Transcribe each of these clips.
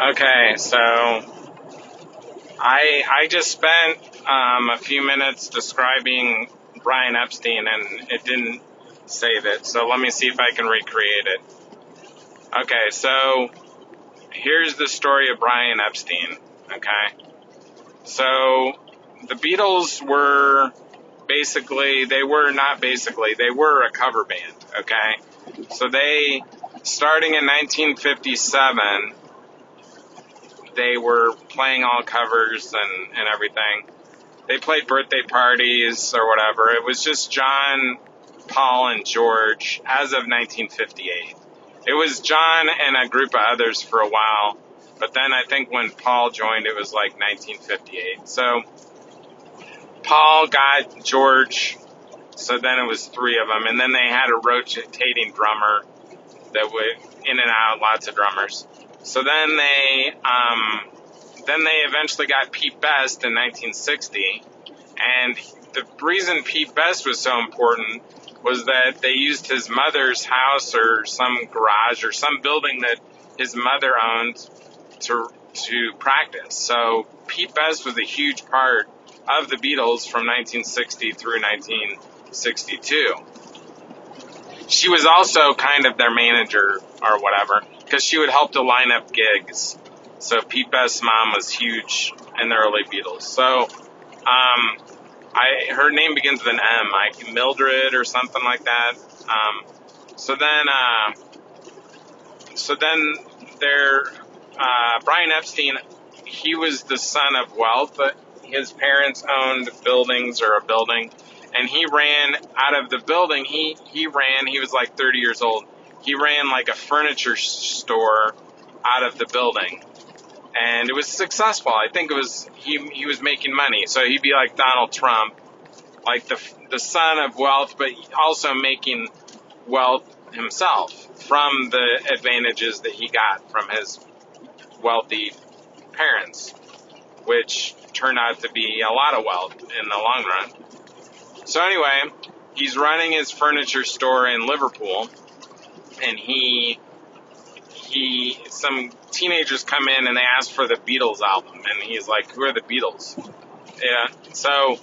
Okay, so I just spent a few minutes describing Brian Epstein, and it didn't save it. So let me see if I can recreate it. Okay, so here's the story of Brian Epstein. Okay, so the Beatles were they were a cover band. Okay, so they starting in 1957. They were playing all covers and everything. They played birthday parties or whatever. It was just John, Paul, and George as of 1958. It was John and a group of others for a while, but then I think when Paul joined, it was like 1958. So Paul got George, so then it was three of them, and then they had a rotating drummer that would in and out, lots of drummers. So then they eventually got Pete Best in 1960, and the reason Pete Best was so important was that they used his mother's house or some garage or some building that his mother owned to practice. So Pete Best was a huge part of the Beatles from 1960 through 1962. She was also kind of their manager or whatever, because she would help to line up gigs. So Pete Best's mom was huge in the early Beatles. So her name begins with an M, like Mildred or something like that. So then there, Brian Epstein, he was the son of wealth, but his parents owned buildings or a building, and he ran out of the building. He was like 30 years old. He ran like a furniture store out of the building, and it was successful. I think it was he was making money, so he'd be like Donald Trump, like the son of wealth, but also making wealth himself from the advantages that he got from his wealthy parents, which turned out to be a lot of wealth in the long run. So anyway, he's running his furniture store in Liverpool, and some teenagers come in and they ask for the Beatles album, and he's like, "Who are the Beatles?" Yeah. So,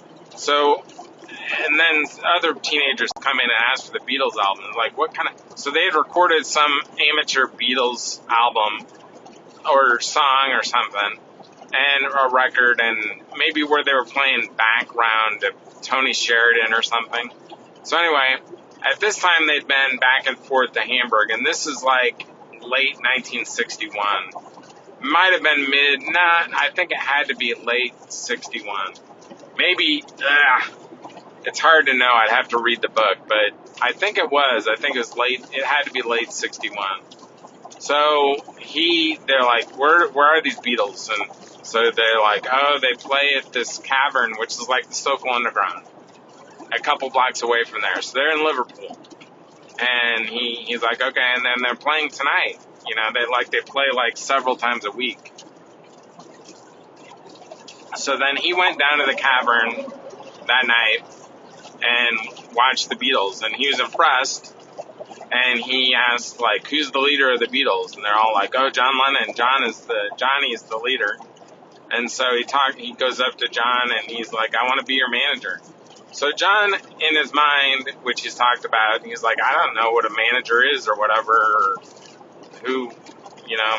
and then other teenagers come in and ask for the Beatles album. Like, what kind of? So they had recorded some amateur Beatles album or song or something, and a record, and maybe where they were playing background to Tony Sheridan or something. So anyway, at this time they'd been back and forth to Hamburg, and this is like late 1961. Might have been I think it had to be late 61. Maybe, it's hard to know. I'd have to read the book, but I think it was it had to be late 61. So they're like, where are these Beatles? And so they're like, oh, they play at this cavern, which is like the Stockholm Underground, a couple blocks away from there. So they're in Liverpool. And he's like, okay, and then they're playing tonight. You know, they play like several times a week. So then he went down to the cavern that night and watched the Beatles, and he was impressed. And he asked, like, who's the leader of the Beatles? And they're all like, oh, John Lennon. Johnny's the leader. And so he goes up to John and he's like, I want to be your manager. So John, in his mind, which he's talked about, he's like, I don't know what a manager is or whatever, or who,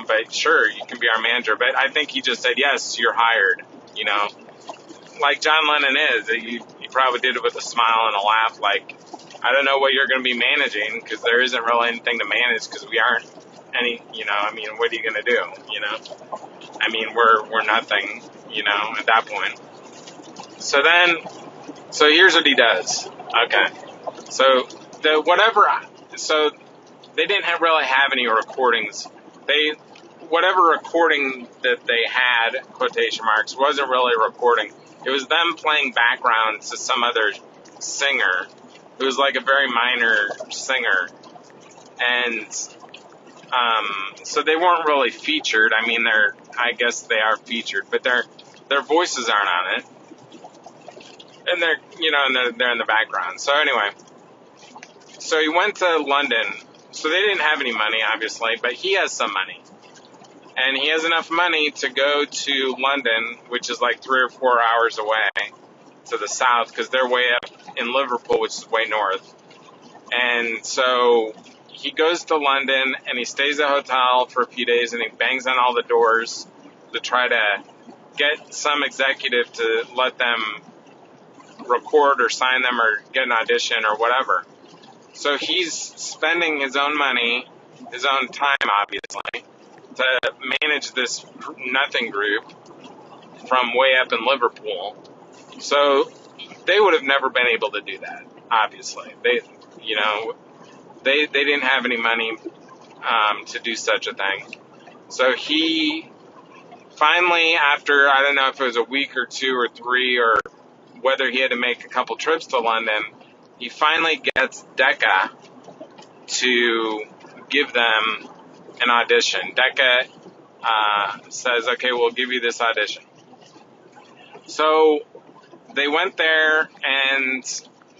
but sure, you can be our manager. But I think he just said, yes, you're hired, like John Lennon is. He probably did it with a smile and a laugh, like, I don't know what you're going to be managing, because there isn't really anything to manage, because we aren't what are you going to do, we're nothing, at that point. So here's what he does. Okay. So they didn't really have any recordings. Whatever recording that they had, quotation marks, wasn't really a recording. It was them playing background to some other singer who was like a very minor singer. And so they weren't really featured. I guess they are featured, but their voices aren't on it. And they're in the background. So anyway, he went to London. So they didn't have any money, obviously, but he has some money. and he has enough money to go to London, which is like 3 or 4 hours away to the south, because they're way up in Liverpool, which is way north. And so he goes to London and he stays at a hotel for a few days and he bangs on all the doors to try to get some executive to let them record or sign them or get an audition or whatever. So he's spending his own money, his own time, obviously, to manage this nothing group from way up in Liverpool. So they would have never been able to do that, obviously. They didn't have any money to do such a thing. So he finally, after, I don't know if it was a week or 2 or 3, or whether he had to make a couple trips to London, he finally gets Decca to give them an audition. Decca says, okay, we'll give you this audition. So they went there, and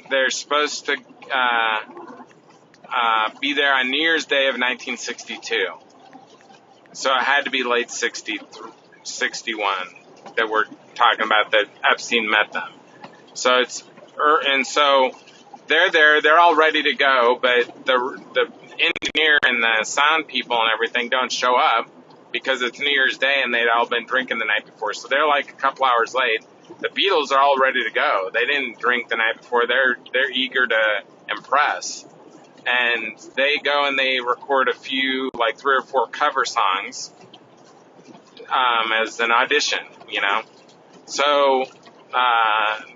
they're supposed to be there on New Year's Day of 1962. So it had to be late 61 that we're talking about, that Epstein met them. So so they're there, they're all ready to go, but the engineer and the sound people and everything don't show up because it's New Year's Day and they'd all been drinking the night before. So they're like a couple hours late. The Beatles are all ready to go. They didn't drink the night before. They're eager to impress. And they go and they record a few, like 3 or 4 cover songs as an audition, So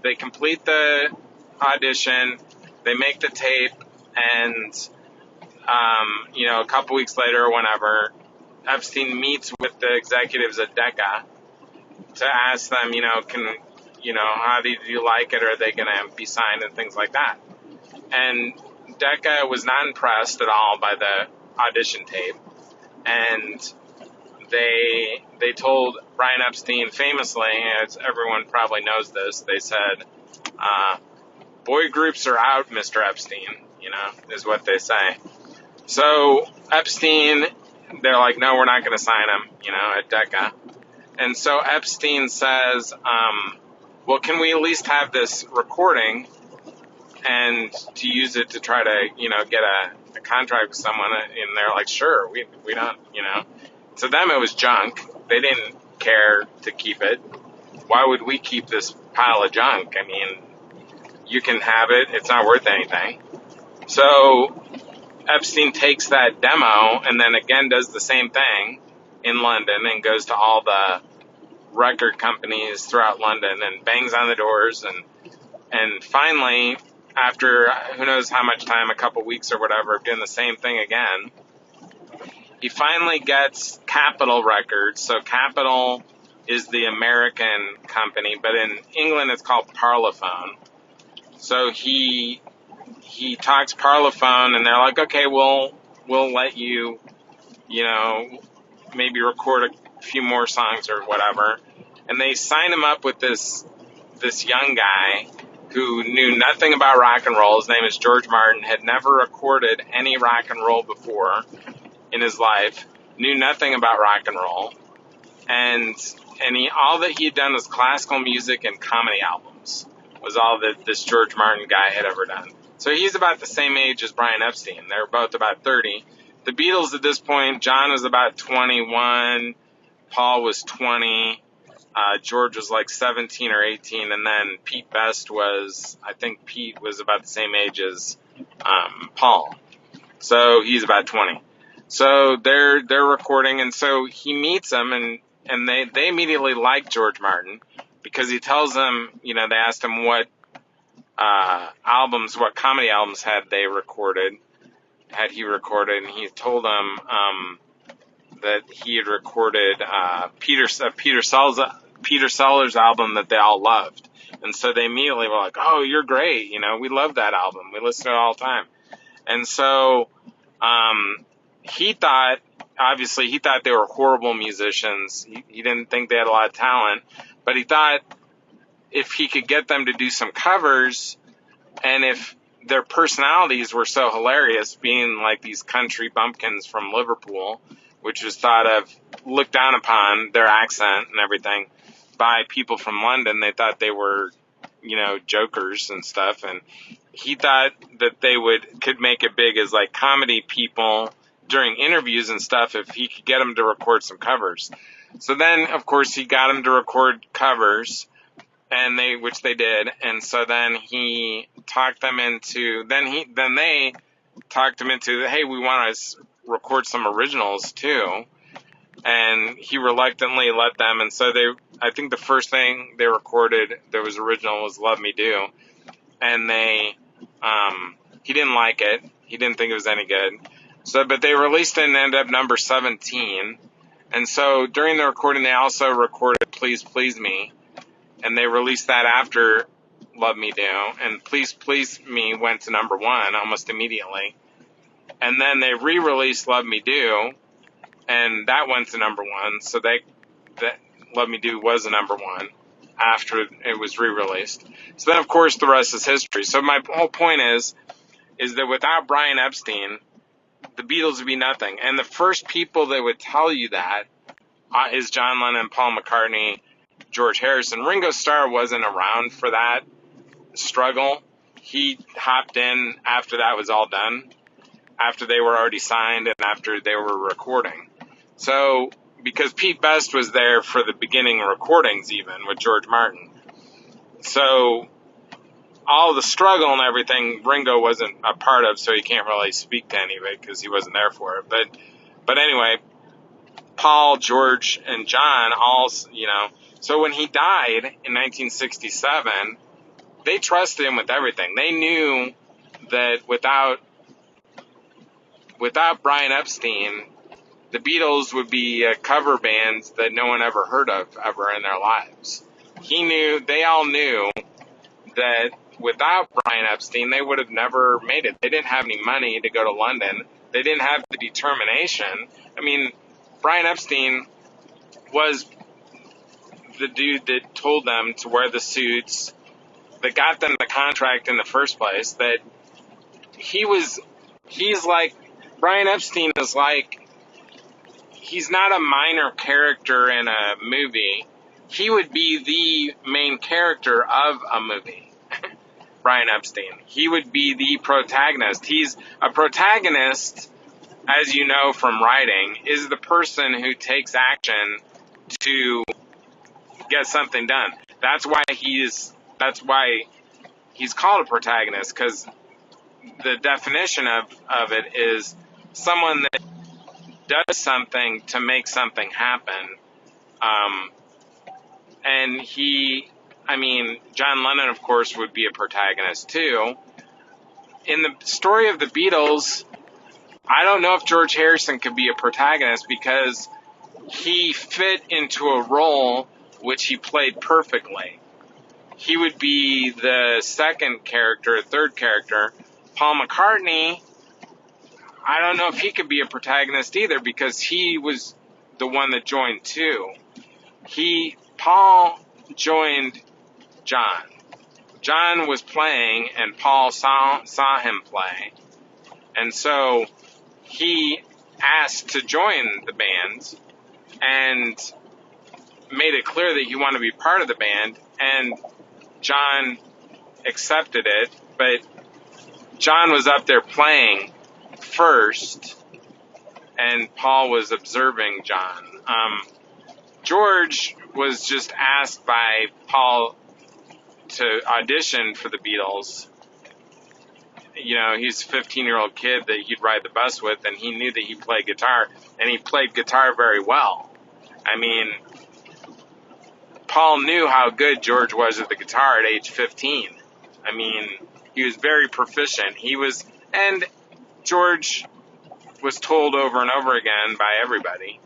they complete the audition, they make the tape, and, a couple weeks later or whenever, Epstein meets with the executives at Decca to ask them, how do you like it? Are they going to be signed and things like that? And Decca was not impressed at all by the audition tape, and they told Brian Epstein famously, as everyone probably knows this, they said, boy groups are out, Mr. Epstein, is what they say. So Epstein, they're like, no, we're not going to sign him, at Decca. And so Epstein says, well, can we at least have this recording and to use it to try to, get a contract with someone? And they're like, sure, we don't, To them, it was junk. They didn't care to keep it. Why would we keep this pile of junk? I mean, you can have it. It's not worth anything. So Epstein takes that demo and then again does the same thing in London and goes to all the record companies throughout London and bangs on the doors. And finally, after who knows how much time, a couple weeks or whatever, of doing the same thing again, he finally gets Capitol Records. So Capitol is the American company, but in England it's called Parlophone. So he talks Parlophone, and they're like, okay, we'll let you, maybe record a few more songs or whatever. And they sign him up with this young guy who knew nothing about rock and roll. His name is George Martin, had never recorded any rock and roll before in his life, knew nothing about rock and roll, and all that he had done was classical music and comedy albums, was all that this George Martin guy had ever done. So he's about the same age as Brian Epstein. They were both about 30. The Beatles at this point, John was about 21, Paul was 20, George was like 17 or 18, and then Pete Best I think Pete was about the same age as Paul. So he's about 20. So they're recording, and so he meets them, and they immediately like George Martin because he tells them, they asked him what what comedy albums had he recorded, and he told them that he had recorded Peter Sellers' album that they all loved. And so they immediately were like, oh, you're great, we love that album, we listen to it all the time. And so he thought they were horrible musicians. He didn't think they had a lot of talent, but he thought if he could get them to do some covers, and if their personalities were so hilarious, being like these country bumpkins from Liverpool which was thought of, looked down upon, their accent and everything, by people from London. They thought they were, jokers and stuff, and he thought that they could make it big as like comedy people during interviews and stuff if he could get them to record some covers. So then, of course, he got them to record covers, and which they did, and so then he talked them into, then they talked him into, hey, we want to record some originals too, and he reluctantly let them, and so I think the first thing they recorded that was original was Love Me Do, and he didn't like it, he didn't think it was any good, but they released it and ended up number 17, and so during the recording they also recorded Please Please Me, and they released that after Love Me Do, and Please Please Me went to number 1 almost immediately. And then they re-released Love Me Do, and that went to number 1, so that Love Me Do was a number 1 after it was re-released. So then, of course, the rest is history. So my whole point is that without Brian Epstein, the Beatles would be nothing. And the first people that would tell you that is John Lennon, Paul McCartney, George Harrison. Ringo Starr wasn't around for that struggle. He hopped in after that was all done, after they were already signed and after they were recording. So, because Pete Best was there for the beginning recordings even with George Martin. So, all the struggle and everything Ringo wasn't a part of, so he can't really speak to any of it because he wasn't there for it. But anyway, Paul, George, and John all, so when he died in 1967, they trusted him with everything. They knew that without Brian Epstein, the Beatles would be a cover band that no one ever heard of ever in their lives. They all knew that without Brian Epstein, they would have never made it. They didn't have any money to go to London. They didn't have the determination. I mean, Brian Epstein was the dude that told them to wear the suits, that got them the contract in the first place, that Brian Epstein is like, he's not a minor character in a movie. He would be the main character of a movie. Brian Epstein. He would be the protagonist. He's a protagonist, as you know from writing, is the person who takes action to get something done. That's why he's called a protagonist, because the definition of it is someone that does something to make something happen. And John Lennon, of course, would be a protagonist too. In the story of the Beatles, I don't know if George Harrison could be a protagonist because he fit into a role which he played perfectly. He would be the second character, third character. Paul McCartney, I don't know if he could be a protagonist either because he was the one that joined too. Paul joined John. John was playing and Paul saw him play. And so he asked to join the band and made it clear that he wanted to be part of the band, and John accepted it, but John was up there playing first and Paul was observing John. George was just asked by Paul to audition for the Beatles. He's a 15-year-old kid that he'd ride the bus with, and he knew that he played guitar, and he played guitar very well. Paul knew how good George was at the guitar at age 15. He was very proficient. And George was told over and over again by everybody,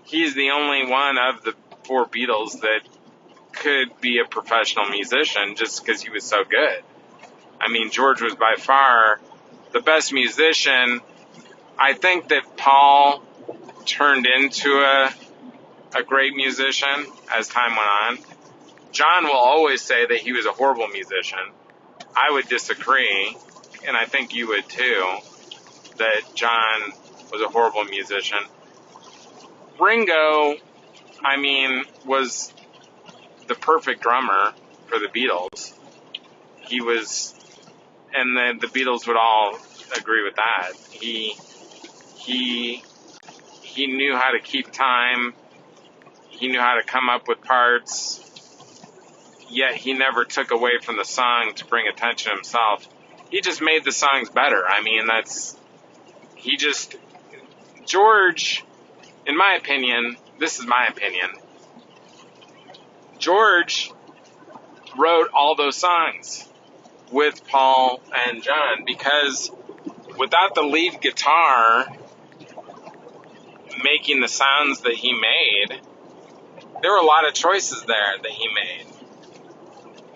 he's the only one of the 4 Beatles that could be a professional musician just because he was so good. George was by far the best musician. I think that Paul turned into a great musician as time went on. John will always say that he was a horrible musician. I would disagree, and I think you would too, that John was a horrible musician. Ringo, I mean, was the perfect drummer for the Beatles. He was, and the Beatles would all agree with that. He he knew how to keep time. He knew how to come up with parts. Yet he never took away from the song to bring attention to himself. He just made the songs better. I mean, George, in my opinion, this is my opinion, George wrote all those songs with Paul and John, because without the lead guitar making the sounds that he made, there were a lot of choices there that he made.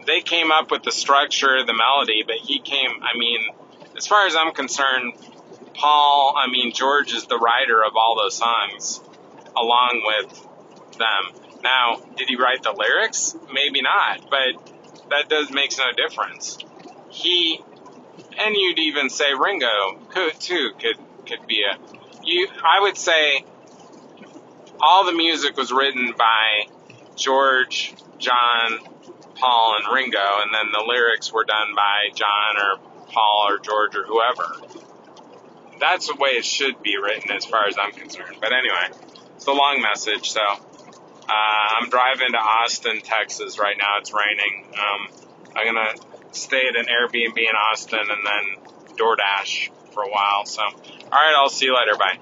They came up with the structure, the melody, but as far as I'm concerned, George is the writer of all those songs, along with them. Now, did he write the lyrics? Maybe not, but that makes no difference. And you'd even say Ringo could be I would say all the music was written by George, John, Paul, and Ringo, and then the lyrics were done by John or Paul or George or whoever. That's the way it should be written as far as I'm concerned. But anyway, it's a long message, so I'm driving to Austin, Texas right now. It's raining. I'm going to stay at an Airbnb in Austin and then DoorDash for a while. So, all right, I'll see you later. Bye.